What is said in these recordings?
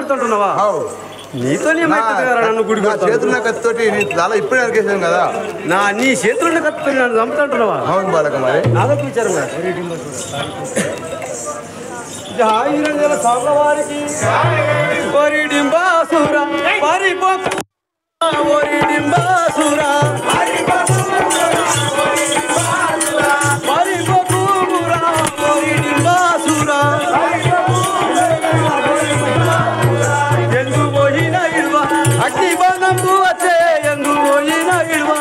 కొడుతుంటున్నావా? నీతోనే నన్ను గుడి చేతున్న కత్తితోటి చాలా ఇప్పుడే అరికేసాను కదా. నీ చేతులున్న కత్తితో నన్ను చంపుతుంటున్నావా? అవును బాలక, మరి నాదొక విచారం వారికి ఒరిడింబాసురా పరిపోకు ఒరిడింబాసురా పరిపోకురా ఒరిడింబాసురా ఎందు పోయిన ఇడువ అగ్ని బాణంకు వచ్చే ఎందు పోయిన ఇడువ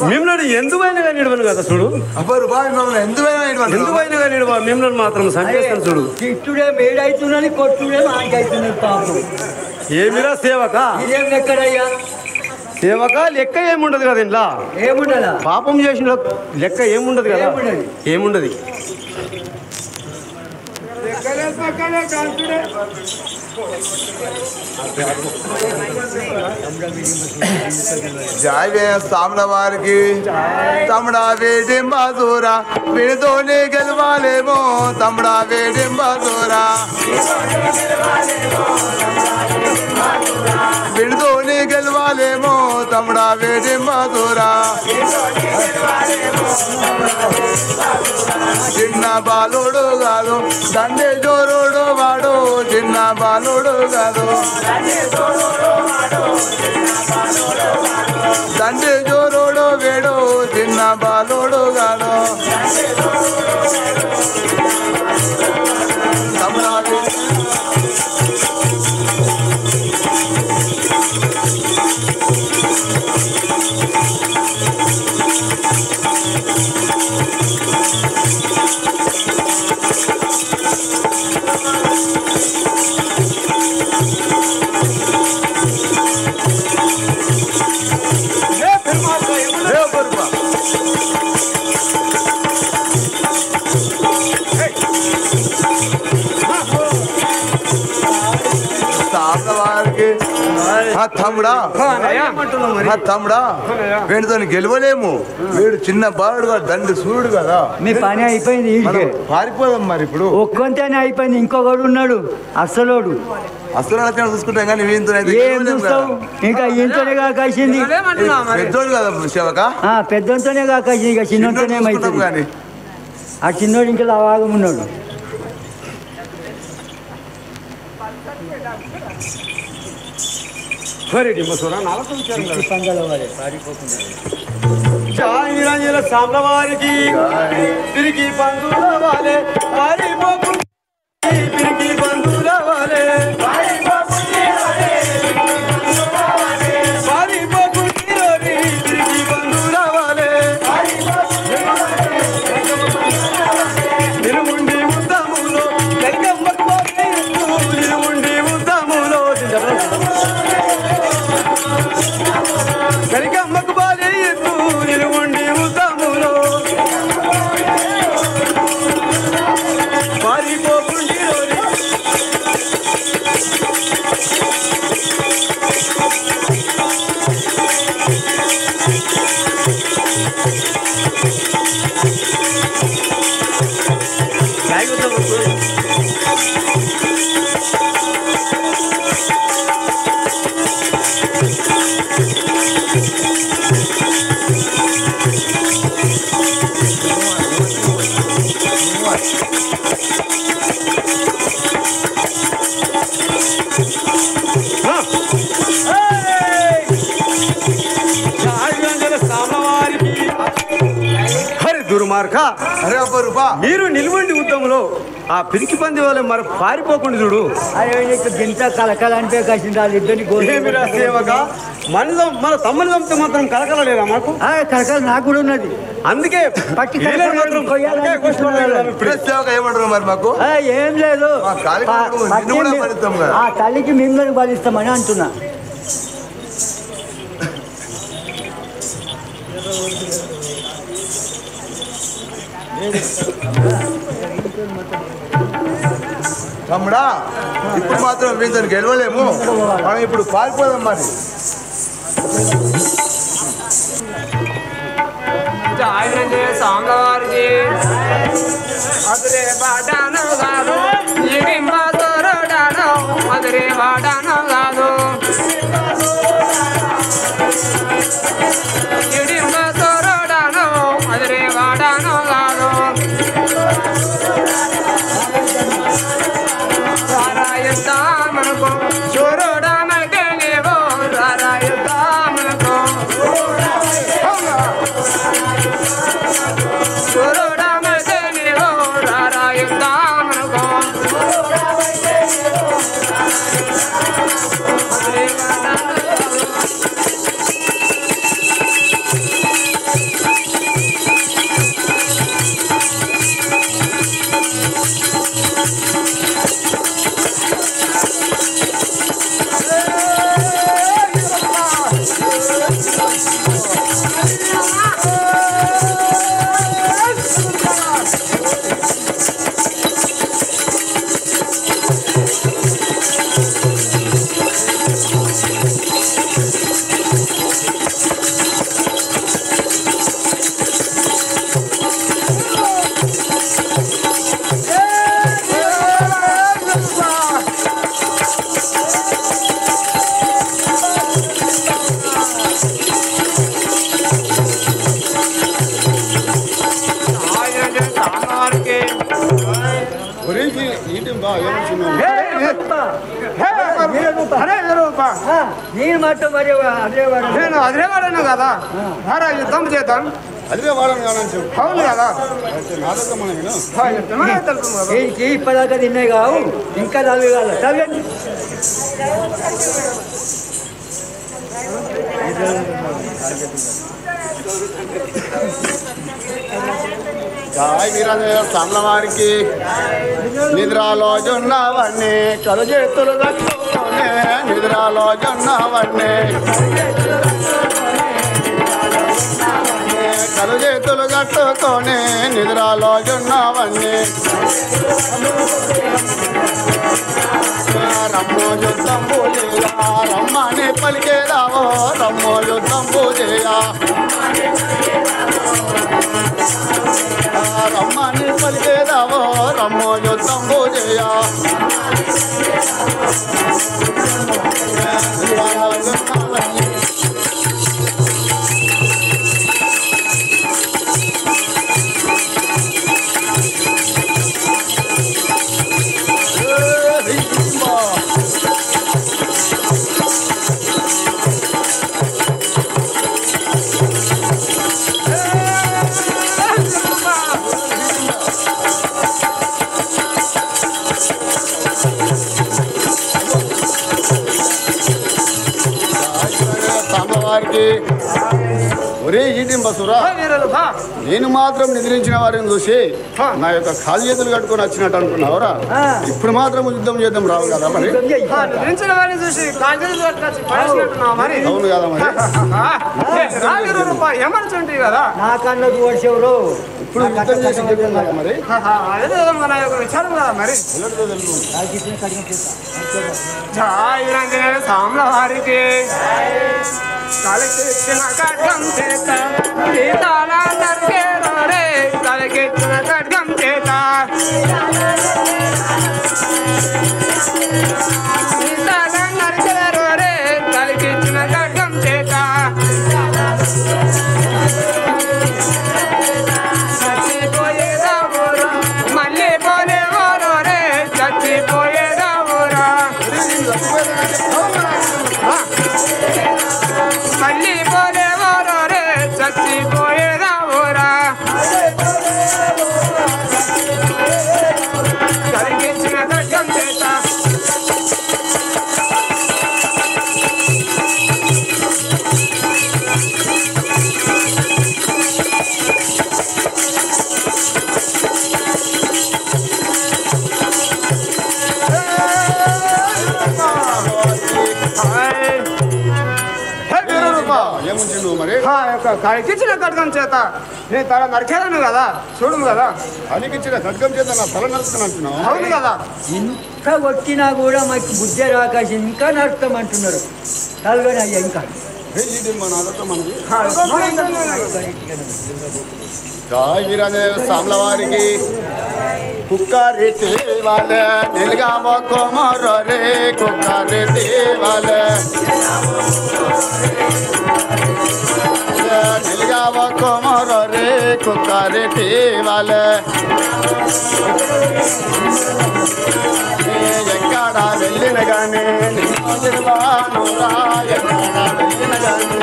మిమ్మల్ని ఎందువైనా కానీ ఇడవను కదా చూడు. ఎందువైనా కానీ ఇడవ మిమ్మల్ని మాత్రం సంకేస్తాను చూడు. కిట్టుడే మేడైతుందని కొట్టుడే మాకైతున్నది పాపం. ఏమిరా సేవక? ఇదేం లెక్కడయ్యా? సేవక లెక్క ఏముండదు కదా ఇంట్లో. ఏముండదా? పాపం చేసిన లెక్క ఏముండదు కదా. ఏముండదు. జయ సామల వారికి తమ్ముడా వేడింబాజూరా విడితోనే గెలవాలేమో తమ్ముడా వేడింబాజూరా విడితోనే గెలవాలేమో తమ్ముడా వేడింబాజూరా చిన్న బాలుడు కాదు దండే జోరుడు వాడు చిన్న బాలుడు కాదు దండే జోరుడు వేడు చిన్న బాలుడు కాదు తమ్ముడా తమ్ముడా వీడితో గెలవలేము. వీడు చిన్న బాలుడుగా దండి సూర్యుడు కదా. మీ పని అయిపోయింది. పారిపోదాం మరి. ఇప్పుడు ఒక్కొంతనే అయిపోయింది. ఇంకొకడు ఉన్నాడు అసలోడు. అసలు చూసుకుంటాం కానీ ఇంకా ఈయనతోనే కాకేసింది. పెద్దోడు కదా సేవక. పెద్దోతోనే కాకేసింది. ఇక చిన్నతోనే ఏమైతుంది కానీ ఆ చిన్నోడు ఇంకా లావాగం ఉన్నాడు. సాంబ వారికి తిరిగి బంధువుల వాలే పారిపోకు తిరిగి బంధువుల వాలే పారిపోకు తిరిగి బంధువుల వాలే నిరుముండి ఉద్దములో నిరుముండి ఉద్దములో కరికమ్మకు బాలే ఎత్తు నిరుముండి ఉద్దములో పారి కుమార్క అరే అపరూపా మీరు నిలవండి యుద్ధంలో ఆ పిరికి పంది వల్ల మరి పారిపోకుండా చూడు. అరే నీకు గింత కలకలంటే కసింది వాళ్ళిద్దరిని ఏమిరా సేవక మన తమ్ముని చంపితే మాత్రం కలకలలేదా మాకు? కలకల నాకు కూడా ఉన్నది. అందుకే పట్టి వీళ్ళని మాత్రం సేవక ఏమంటారు మరి మాకు? ఏం లేదు నిన్ను కూడా బలిస్తాం కదా. ఆ తల్లికి మిమ్మల్ని బలిస్తామని అంటున్నా. తమ్ముడా ఇప్పుడు మాత్రం వీళ్ళతో గెలవలేము, మనం ఇప్పుడు పారిపోదాం మరి. సాంగవారికి అదురే బాటాను కాదు ఇడింబా తోరడాను అదురే బాటాను కాదు ఇడింబా తోరడాను అదురే బాటాను కాదు రారాయుద్ధామనుకో చూరుడానకే నీవో రారాయుద్ధామనుకో చూరుడానకే నీవో రారాయుద్ధామనుకో నేను మాట మరి అదేవాడు నేను అదిరేవాడను కదా మరా యుద్ధం చేద్దాం అదే వాళ్ళని కావాలని అవును కదా దీనికి ఇప్పటిదాకా తిన్నాయి కావు, ఇంకా చదివేయాలి. చదివండి. సామ్ల వారికి నిద్రలో జొన్నవన్నీ కలు చేతులు కట్టుకోనే నిద్రలో జొన్నవన్నీ కలు చేతులు కట్టుకోనే నిద్రలో జొన్నవన్నీ రమ్మో యుద్ధం పూజ రమ్మని పలికేదావో రమ్మో యుద్ధం పూజ రమ్మని పలికేదావో రమ్మో యుద్ధం పూజ ఒరే ఈటి బసురా, నేను మాత్రం నిద్రించిన వారిని చూసి నా యొక్క కాలు చేతులు కట్టుకొని వచ్చినట్టు అనుకున్నావురా? ఇప్పుడు మాత్రం యుద్ధం చేద్దాం రావు కదా మరి. నిద్రించిన వారిని చూసి అవును కదా మరి. ఎమర్జెంటీ కదా నాకన్నా చూసేవారు ఇప్పుడు యుద్ధం చేసి మరి అదే మన యొక్క విచారం కదా మరి. సామ్ల వారికి తలకెత్తిన ఖడ్గం చేత సీతాల నరికేరో రే తలకెత్తిన ఖడ్గం చేత సీతాల నరికేరో రే తలకెత్తిన ఖడ్గం చేత చచ్చిపోయేదా ఊరా మళ్ళీ పోలేవోరో రే చచ్చిపోయేదా ఊరా మళ్ళీ పోలేవోరో రే చచ్చిపోయేదా ఊరా ఏముంది నువ్వు మరి ఆ యొక్క కలికిచ్చిన ఖడ్గం చేత నీ తల నరికేదాను కదా చూడు కదా. అలికిచ్చిన ఖడ్గం చేత నా తల నరుకుతాను అంటున్నావు. అవును కదా. ఇంత వచ్చినా కూడా మాకు బుద్ధి రాక ఇంకా నడుస్తామంటున్నారు. తలగానే అయ్యా ఇంకా మన అదొక మనది జై వీరాంజనేయ స్వాముల వారికి కుక్క రీతి వాళ్ళే నిలుగా మొక్కమర రే కుక్క రీతి వాళ్ళే నిలుగా మొక్కమర రే కుక్క రీతి వాళ్ళే ఎక్కడ వెళ్ళిన కానీ నిర్వాణురా ఎక్కడ వెళ్ళిన కానీ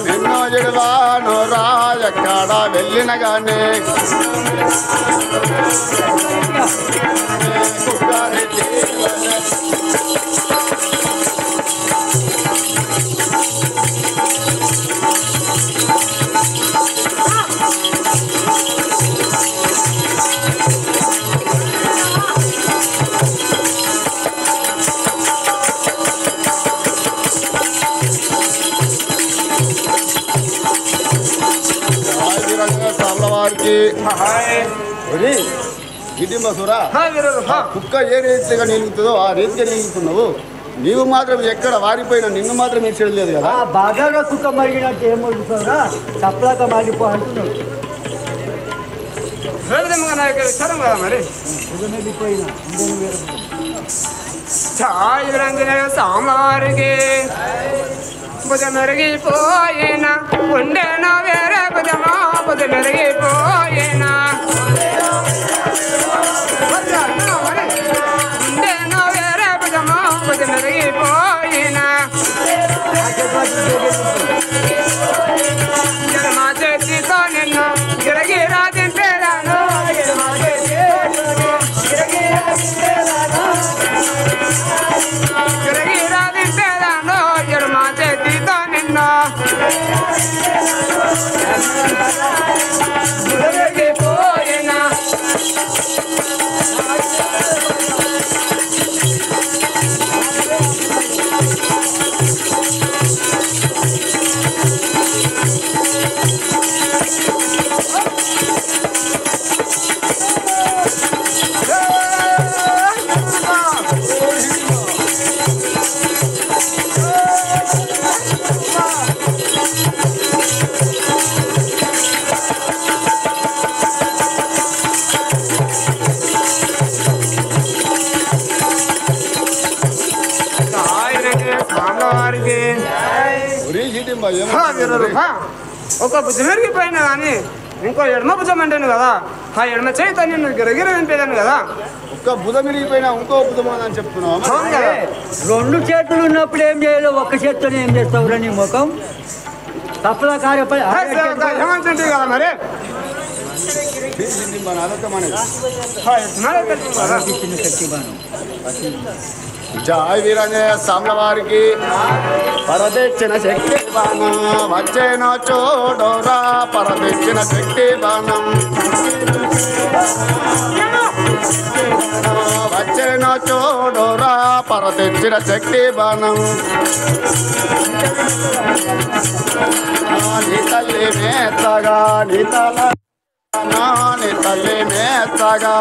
నిన్నో జడవాను రా ఎక్కడ వెళ్ళిన కానీ కుక్క ఏ రీతిగా నిలుగుతుందో ఆ రీతిగా నిలుగుతున్నావు. నీవు మాత్రం ఎక్కడ వారిపోయినా నిన్ను మాత్రం ఇచ్చేది లేదు కదా. బాగా కుక్క మరిగినట్టు ఏమవుతుందా చప్పలాక మారిపో అంటున్నాడు. మరి జై వీరాంజనేయ స్వాముల వారికి భుజ మెరిగిపోయిన ఉండేనా వేరే భుజమా భుజ మెరిగిపోయినా ఉండేనా వేరే భుజమా భుజ మెరిగిపోయినా మా చేతితో నిన్ను గిరగిరా దింపేదాను గిరగిరా దింపేదాను మా చేతితో నిన్ను పోయినా ఒక భుజం ఎరిగిపోయినా కానీ ఇంకో ఎడమ భుజం అంటాను కదా. ఆ ఎడమ చేత నిన్ను గిరగిర వినిపేదాను కదా. ఒక్క భుజం విరిగిపోయినా ఇంకో భుజం అని చెప్తున్నావు. రెండు చేతులు ఉన్నప్పుడు ఏం చేయాలో ఒక్క చేత్తోనే ఏం చేస్తావురా నీ ముఖం తప్పలా కార్యపడి ఏమంటుంది కదా మరి మన అదొక మనది జై వీరాంజనేయ స్వాముల వారికి పరదెచ్చిన శక్తి బాణం వచ్చేనో చూడోరా పరదెచ్చిన శక్తి బాణం వచ్చేనో చూడోరా పరదెచ్చిన శక్తి బాణం నీ తల్లి మేతగా నీ తల్లి మేతగా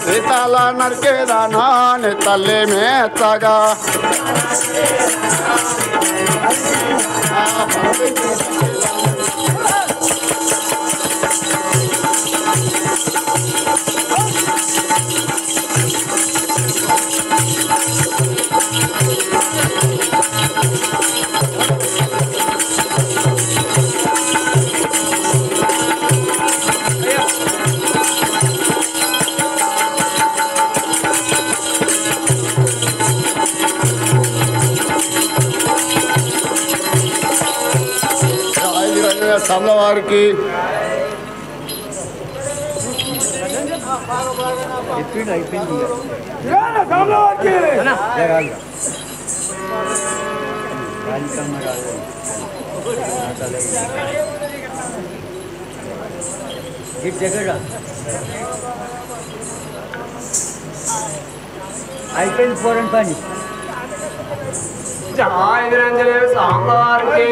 నీ తల నరికేదానా నీ తల్లి మేతగా స్వాముల వారికి అయిపోయింది పోరని పని. జయ వీరాంజనేయ స్వామివారికి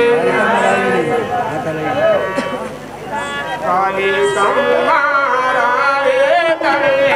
కాళీ కమ్మారావే తల్లి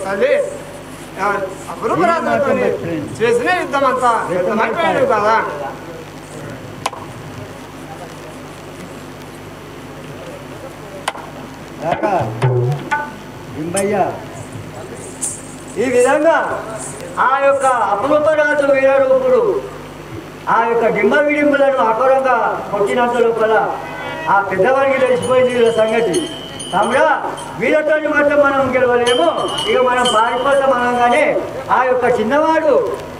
తల్లి అపురూపరాధులతో చేసిన యుద్ధం అంతా యుద్ధమైపోయాడు కదా. ఈ విధంగా ఆ యొక్క అపురూపరాజు వీరరూపుడు ఆ యొక్క డింబ విడింబులను అకరంగా కొట్టినంత లోపల ఆ పెద్దవారికి తెలిసిపోయింది వీళ్ళ సంగతి. తమ్ముడా వీళ్ళతో మాత్రం మనం గెలవలేము, ఇక మనం పారిపోతాం అనగానే ఆ యొక్క చిన్నవాడు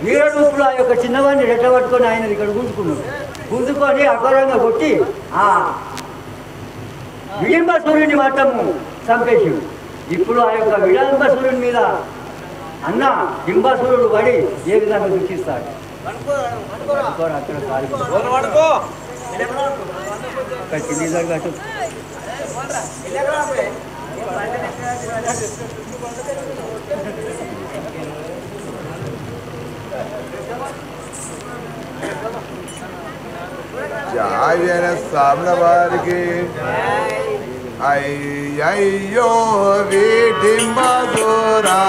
వీరరూపుడు ఆ యొక్క చిన్నవాడిని రెట్టబట్టుకొని ఆయన ఇక్కడ గుంజుకొని అకరంగా కొట్టి ఆ విడింబసూరుని మాత్రము చంపేసి ఇప్పుడు ఆ యొక్క విడంబసూరుని మీద అన్న డింబాసురుడు పడి ఏ విధంగా దుఃఖిస్తాడు. అక్కడ చిన్ని దగ్గర జాయన సామ్న వారికి అయ్యయ్యో వీటింబదురా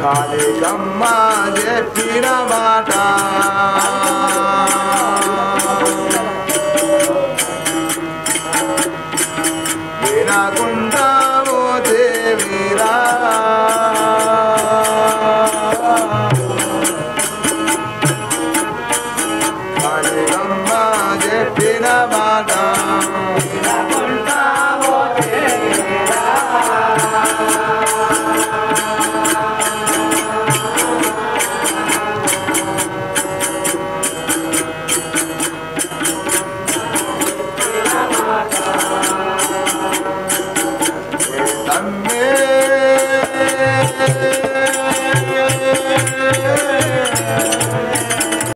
కాళికమ్మ చెప్పిన మాట వినకుండా